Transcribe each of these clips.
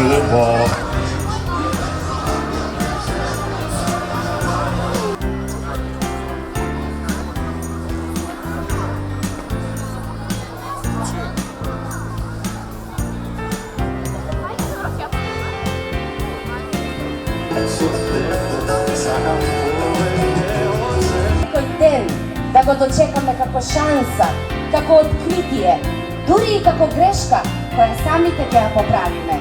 chyba. Некој ден да го дочекаме како шанса, како откритие, дури и како грешка која самите ќе ја поправиме.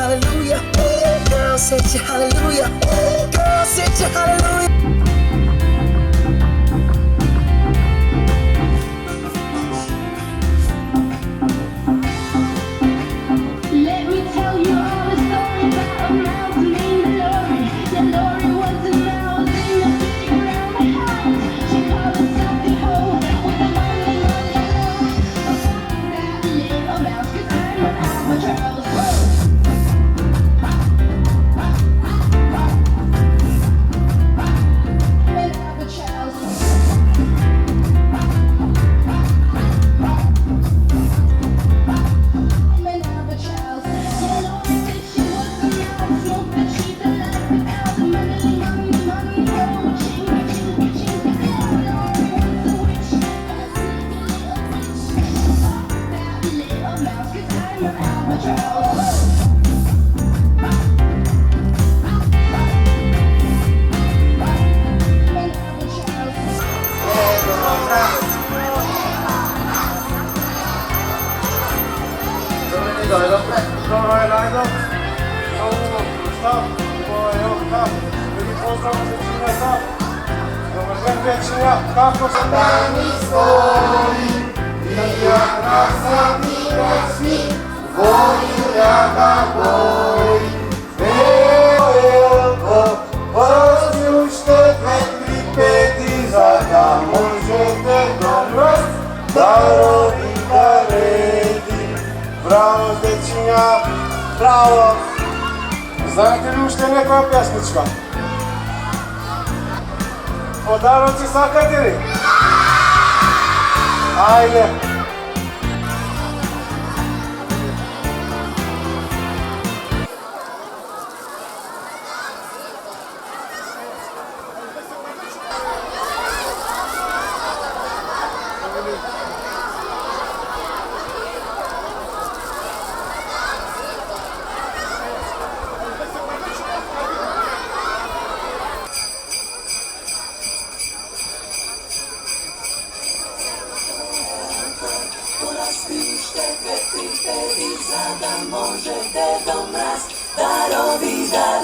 Hallelujah, girl, said you hallelujah, girl, said you hallelujah. Let me tell you all a story about a mouse named Lori. Yeah, Lori was a mouse in a big round house. She called herself the hoe with a money long. I found that little mouse 'cause I'm an albatross. Kako se dani stoji i jak nas zabijać mi, volju ja ga bojim. Rozjušte petri peti zada, možete dobro darovi da redi. Bravo, dečinja, bravo! Znate li ušte neka pjesnička? Pодарунci sakatili? Ajde! Možete do mraz darovi dar.